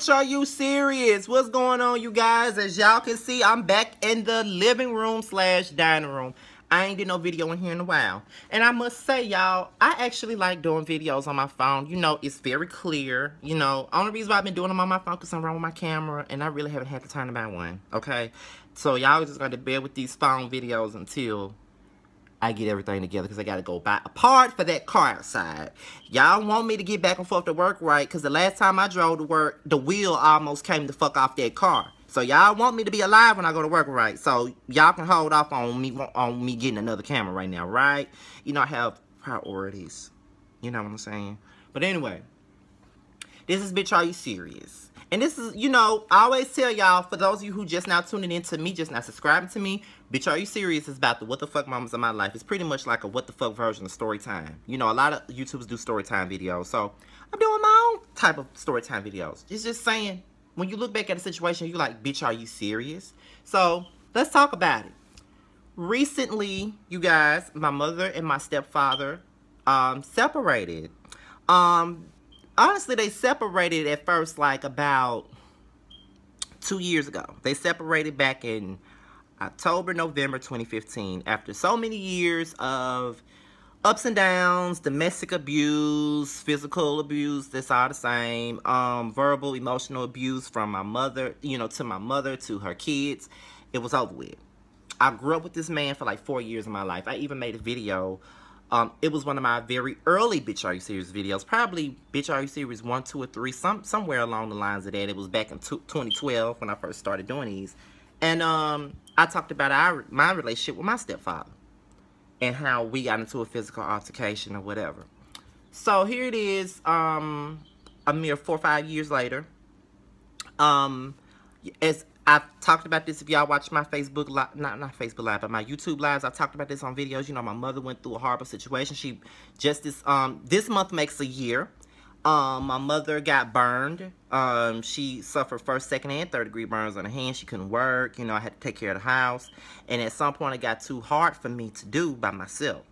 bitch, are you serious? What's going on, you guys? As y'all can see, I'm back in the living room slash dining room. I ain't did no video in here in a while. And I must say, y'all, I actually like doing videos on my phone. You know, it's very clear. You know, only reason why I've been doing them on my phone because I'm wrong with my camera. And I really haven't had the time to buy one, okay? So y'all just got to bear with these phone videos until I get everything together because I got to go buy a part for that car outside. Y'all want me to get back and forth to work right because the last time I drove to work, the wheel almost came the fuck off that car. So y'all want me to be alive when I go to work right. So y'all can hold off on me getting another camera right now, right? You know, I have priorities. You know what I'm saying? But anyway, this is Bitch, Are You Serious? And this is, you know, I always tell y'all, for those of you who just now tuning in to me, just now subscribing to me, Bitch, Are You Serious is about the what the fuck moments of my life. It's pretty much like a what the fuck version of story time. You know, a lot of YouTubers do story time videos. So, I'm doing my own type of story time videos. It's just saying, when you look back at a situation, you're like, bitch, are you serious? So, let's talk about it. Recently, you guys, my mother and my stepfather separated. Honestly, they separated at first like about 2 years ago. They separated back in October, November 2015. After so many years of ups and downs, domestic abuse, physical abuse, that's all the same. Verbal, emotional abuse from my mother, you know, to my mother, to her kids. It was over with. I grew up with this man for like 4 years of my life. I even made a video. It was one of my very early Bitch, Are You Serious videos. Probably Bitch, Are You Serious 1, 2, or 3. Somewhere along the lines of that. It was back in 2012 when I first started doing these. And I talked about my relationship with my stepfather. And how we got into a physical altercation or whatever. So here it is, a mere 4 or 5 years later. As I've talked about this, if y'all watch my Facebook live, not Facebook live, but my YouTube lives, I talked about this on videos. You know, my mother went through a horrible situation. She just this month makes a year. My mother got burned. She suffered first, second, and third degree burns on her hand. She couldn't work. You know, I had to take care of the house. And at some point, it got too hard for me to do by myself.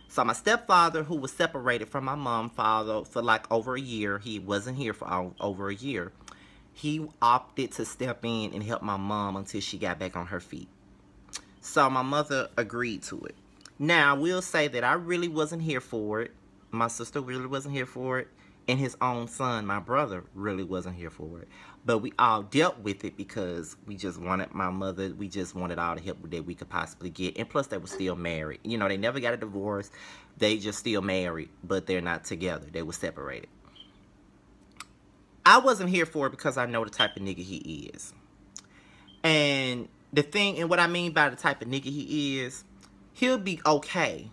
So my stepfather, who was separated from my mom, father for like over a year, he wasn't here for over a year. He opted to step in and help my mom until she got back on her feet. So my mother agreed to it. Now, I will say that I really wasn't here for it. My sister really wasn't here for it. And his own son, my brother, really wasn't here for it. But we all dealt with it because we just wanted my mother, we just wanted all the help that we could possibly get. And plus, they were still married. You know, they never got a divorce. They just still married, but they're not together. They were separated. I wasn't here for it because I know the type of nigga he is. And the thing, and what I mean by the type of nigga he is, he'll be okay.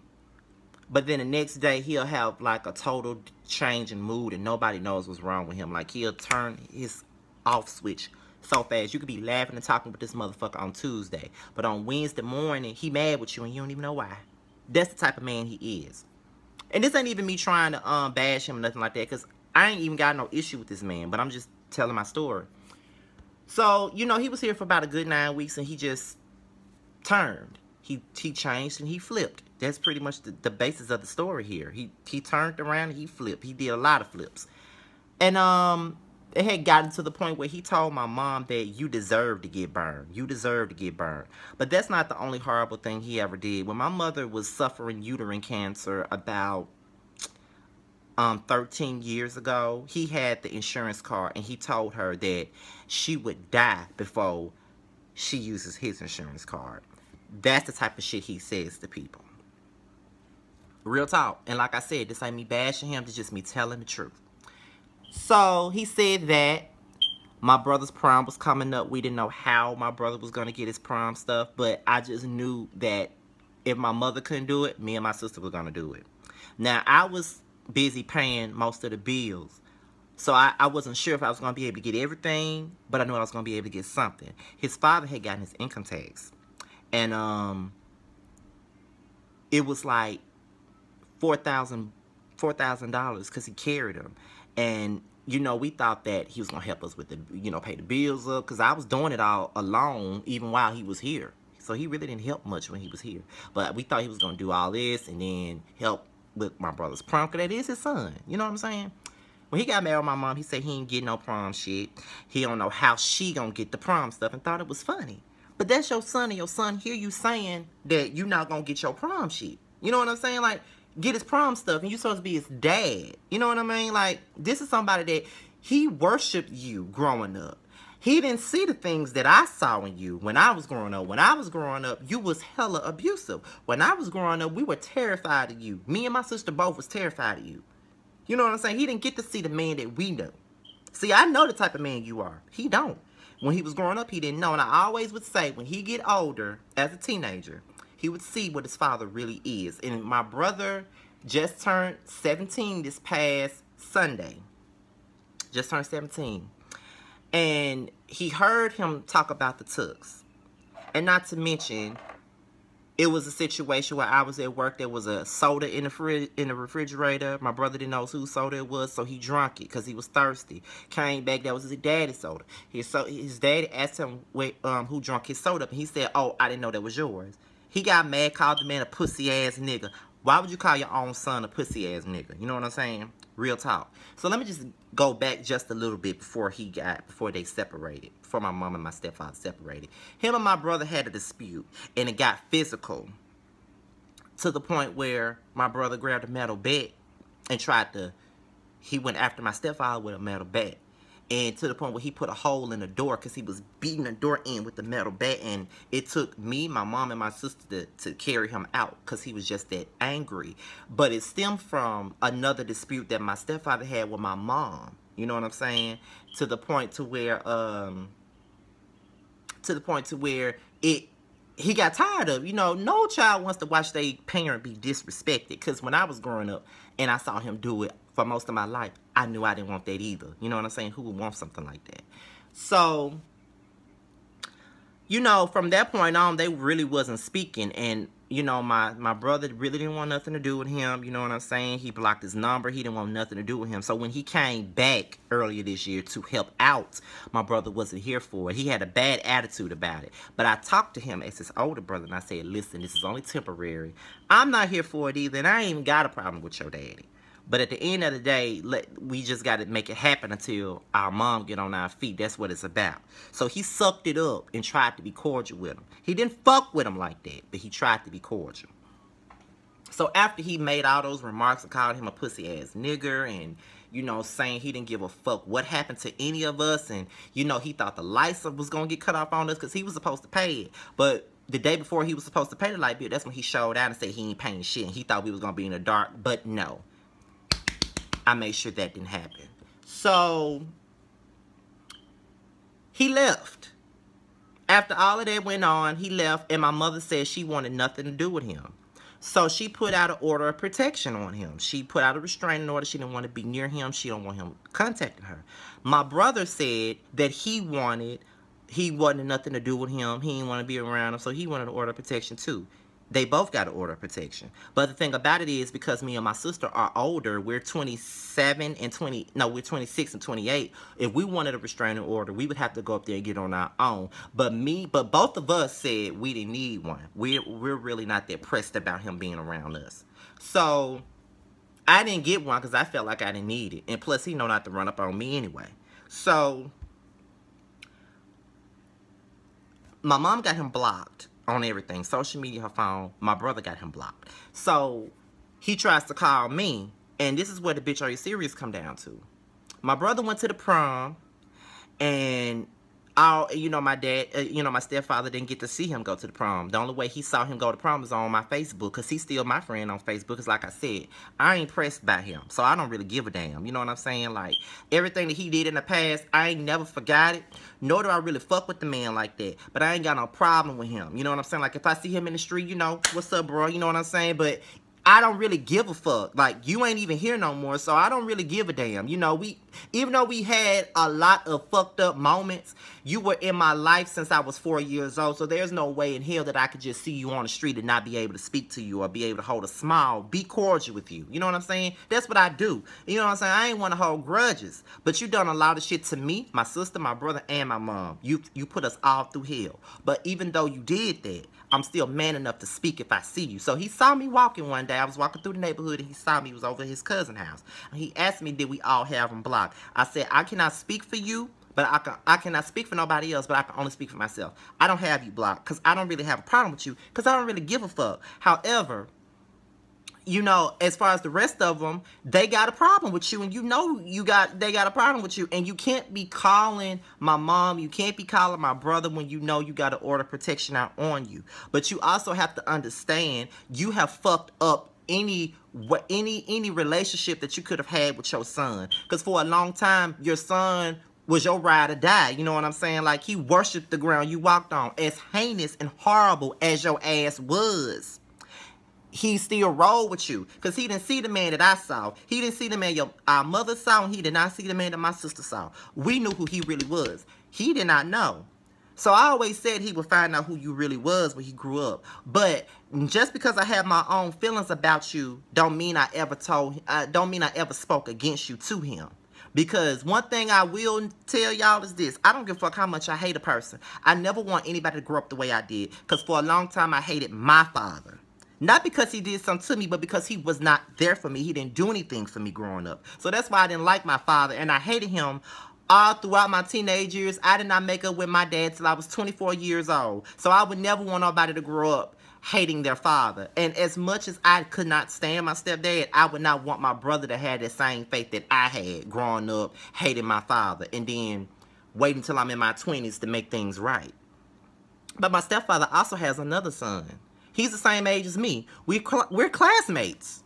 But then the next day, he'll have like a total change in mood and nobody knows what's wrong with him. Like, he'll turn his off switch so fast. You could be laughing and talking with this motherfucker on Tuesday. But on Wednesday morning, he mad with you and you don't even know why. That's the type of man he is. And this ain't even me trying to bash him or nothing like that. Because I ain't even got no issue with this man. But I'm just telling my story. So, you know, he was here for about a good 9 weeks and he just turned. He changed and he flipped. That's pretty much the basis of the story here. He turned around and he flipped. He did a lot of flips. And it had gotten to the point where he told my mom that you deserve to get burned. You deserve to get burned. But that's not the only horrible thing he ever did. When my mother was suffering uterine cancer about 13 years ago, he had the insurance card and he told her that she would die before she uses his insurance card. That's the type of shit he says to people. Real talk. And like I said, this ain't me bashing him. This is just me telling the truth. So, he said that my brother's prom was coming up. We didn't know how my brother was going to get his prom stuff. But I just knew that if my mother couldn't do it, me and my sister were going to do it. Now, I was busy paying most of the bills. So, I wasn't sure if I was going to be able to get everything. But I knew I was going to be able to get something. His father had gotten his income tax. And it was like $4,000 because he carried him. And, you know, we thought that he was going to help us with the, you know, pay the bills up. Because I was doing it all alone even while he was here. So he really didn't help much when he was here. But we thought he was going to do all this and then help with my brother's prom. Because that is his son. You know what I'm saying? When he got married with my mom, he said he ain't get no prom shit. He don't know how she gonna get the prom stuff and thought it was funny. But that's your son, and your son hear you saying that you not gonna get your prom shit. You know what I'm saying? Like, get his prom stuff, and you supposed to be his dad. You know what I mean? Like, this is somebody that he worshiped you growing up. He didn't see the things that I saw in you when I was growing up. When I was growing up, you was hella abusive. When I was growing up, we were terrified of you. Me and my sister both was terrified of you. You know what I'm saying? He didn't get to see the man that we know. See, I know the type of man you are. He don't. When he was growing up, he didn't know. And I always would say, when he get older, as a teenager, he would see what his father really is. And my brother just turned 17 this past Sunday. Just turned 17. And he heard him talk about the tux. And not to mention, it was a situation where I was at work. There was a soda in the refrigerator. My brother didn't know whose soda it was, so he drank it because he was thirsty. Came back, that was his daddy's soda. His daddy asked him who drank his soda, and he said, "Oh, I didn't know that was yours." He got mad, called the man a pussy-ass nigga. Why would you call your own son a pussy-ass nigga? You know what I'm saying? Real talk. So let me just go back just a little bit before they separated. Before my mom and my stepfather separated. Him and my brother had a dispute, and it got physical. To the point where my brother grabbed a metal bat and he went after my stepfather with a metal bat. And to the point where he put a hole in the door because he was beating the door in with the metal bat. And it took me, my mom, and my sister to carry him out because he was just that angry. But it stemmed from another dispute that my stepfather had with my mom. You know what I'm saying? To the point to where he got tired of, no child wants to watch their parent be disrespected. Because when I was growing up and I saw him do it for most of my life, I knew I didn't want that either. You know what I'm saying? Who would want something like that? So, from that point on, they really wasn't speaking. And, my brother really didn't want nothing to do with him. You know what I'm saying? He blocked his number. He didn't want nothing to do with him. So when he came back earlier this year to help out, my brother wasn't here for it. He had a bad attitude about it. But I talked to him as his older brother, and I said, listen, this is only temporary. I'm not here for it either, and I ain't even got a problem with your daddy. But at the end of the day, we just got to make it happen until our mom get on our feet. That's what it's about. So he sucked it up and tried to be cordial with him. He didn't fuck with him like that, but he tried to be cordial. So after he made all those remarks and called him a pussy-ass nigger and, saying he didn't give a fuck what happened to any of us. And, he thought the lights was going to get cut off on us because he was supposed to pay it. But the day before he was supposed to pay the light bill, that's when he showed out and said he ain't paying shit. And he thought we was going to be in the dark, but no. I made sure that didn't happen. So, he left. After all of that went on, he left, and my mother said she wanted nothing to do with him. So, she put out an order of protection on him. She put out a restraining order. She didn't want to be near him. She don't want him contacting her. My brother said that he wanted nothing to do with him. He didn't want to be around him, so he wanted an order of protection too. They both got an order of protection. But the thing about it is, because me and my sister are older, we're 27 and 20, no, we're 26 and 28. If we wanted a restraining order, we would have to go up there and get on our own. But both of us said we didn't need one. We're really not that pressed about him being around us. So, I didn't get one because I felt like I didn't need it. And plus, he know not to run up on me anyway. So, my mom got him blocked on everything. Social media, her phone. My brother got him blocked. So, he tries to call me. And this is where the bitch are you serious come down to. My brother went to the prom. And, my dad, my stepfather didn't get to see him go to the prom. The only way he saw him go to prom was on my Facebook. Because he's still my friend on Facebook. Because like I said, I ain't pressed by him. So, I don't really give a damn. You know what I'm saying? Like, everything that he did in the past, I ain't never forgot it. Nor do I really fuck with the man like that. But I ain't got no problem with him. You know what I'm saying? Like, if I see him in the street, what's up, bro? You know what I'm saying? But I don't really give a fuck. Like, you ain't even here no more, so I don't really give a damn. even though we had a lot of fucked up moments, you were in my life since I was 4 years old. So there's no way in hell that I could just see you on the street and not be able to speak to you or be able to hold a smile, be cordial with you. You know what I'm saying? That's what I do. You know what I'm saying? I ain't want to hold grudges. But you done a lot of shit to me, my sister, my brother, and my mom. You put us all through hell. But even though you did that, I'm still man enough to speak if I see you. So he saw me walking one day. I was walking through the neighborhood and he saw me. He was over at his cousin's house. And he asked me, did we all have him blocked? I said, I cannot speak for you, but I cannot speak for nobody else, but I can only speak for myself. I don't have you blocked because I don't really have a problem with you because I don't really give a fuck. However, you know, as far as the rest of them, they got a problem with you, and you know they got a problem with you, and you can't be calling my mom, you can't be calling my brother when you know you got to order protection out on you. But you also have to understand you have fucked up any relationship that you could have had with your son, because for a long time your son was your ride or die. You know what I'm saying? Like, he worshiped the ground you walked on. As heinous and horrible as your ass was, he still rolled with you because he didn't see the man that I saw. He didn't see the man our mother saw, and he did not see the man that my sister saw. We knew who he really was. He did not know. So I always said he would find out who you really was when he grew up. But just because I have my own feelings about you don't mean I ever spoke against you to him. Because one thing I will tell y'all is this: I don't give a fuck how much I hate a person. I never want anybody to grow up the way I did. Because for a long time I hated my father. Not because he did something to me, but because he was not there for me. He didn't do anything for me growing up. So that's why I didn't like my father, and I hated him all throughout my teenage years. I did not make up with my dad till I was 24 years old. So I would never want nobody to grow up hating their father. And as much as I could not stand my stepdad, I would not want my brother to have that same faith that I had growing up, hating my father, and then waiting till I'm in my 20s to make things right. But my stepfather also has another son. He's the same age as me. We're classmates.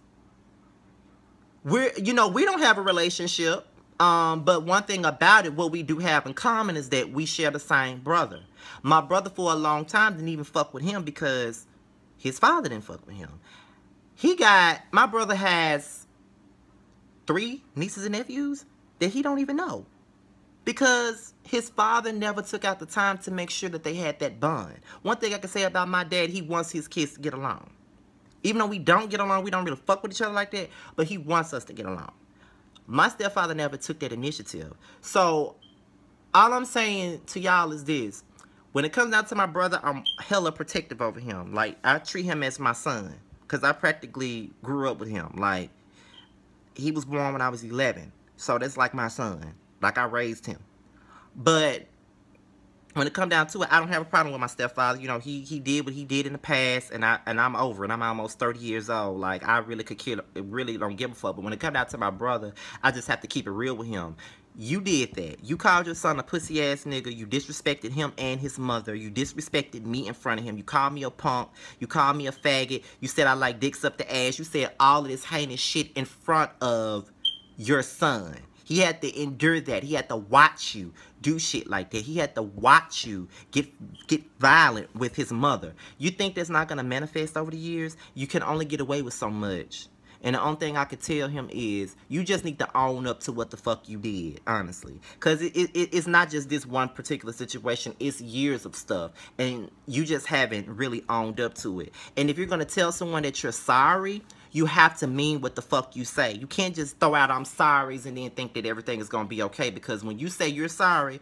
We don't have a relationship. But one thing about it, what we do have in common is that we share the same brother. My brother for a long time didn't even fuck with him because his father didn't fuck with him. My brother has 3 nieces and nephews that he don't even know. Because his father never took out the time to make sure that they had that bond. One thing I can say about my dad, he wants his kids to get along. Even though we don't get along, we don't really fuck with each other like that, but he wants us to get along. My stepfather never took that initiative. So, all I'm saying to y'all is this. When it comes down to my brother, I'm hella protective over him. Like, I treat him as my son. Because I practically grew up with him. Like, he was born when I was 11. So, that's like my son. Like, I raised him. But when it come down to it, I don't have a problem with my stepfather. You know, he did what he did in the past, and I'm over it. I'm almost 30 years old. Like, I really really don't give a fuck. But when it come down to my brother, I just have to keep it real with him. You did that. You called your son a pussy-ass nigga. You disrespected him and his mother. You disrespected me in front of him. You called me a punk. You called me a faggot. You said I like dicks up the ass. You said all of this heinous shit in front of your son. He had to endure that. He had to watch you do shit like that. He had to watch you get violent with his mother. You think that's not going to manifest over the years? You can only get away with so much. And the only thing I could tell him is, you just need to own up to what the fuck you did, honestly. Because it's not just this one particular situation. It's years of stuff. And you just haven't really owned up to it. And if you're going to tell someone that you're sorry, you have to mean what the fuck you say. You can't just throw out I'm sorry's and then think that everything is going to be okay. Because when you say you're sorry,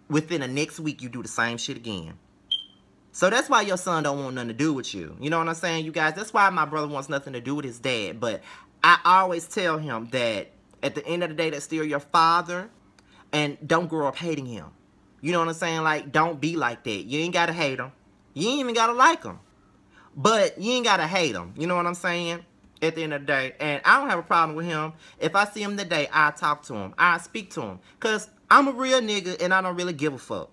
within the next week you do the same shit again. So that's why your son don't want nothing to do with you. You know what I'm saying, you guys? That's why my brother wants nothing to do with his dad. But I always tell him that at the end of the day, that's still your father. And don't grow up hating him. You know what I'm saying? Like, don't be like that. You ain't got to hate him. You ain't even got to like him. But you ain't got to hate him. You know what I'm saying? At the end of the day. And I don't have a problem with him. If I see him today, I talk to him. I speak to him. Because I'm a real nigga and I don't really give a fuck.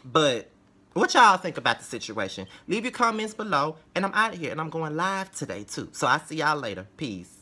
But what y'all think about the situation? Leave your comments below. And I'm out of here. And I'm going live today too. So I'll see y'all later. Peace.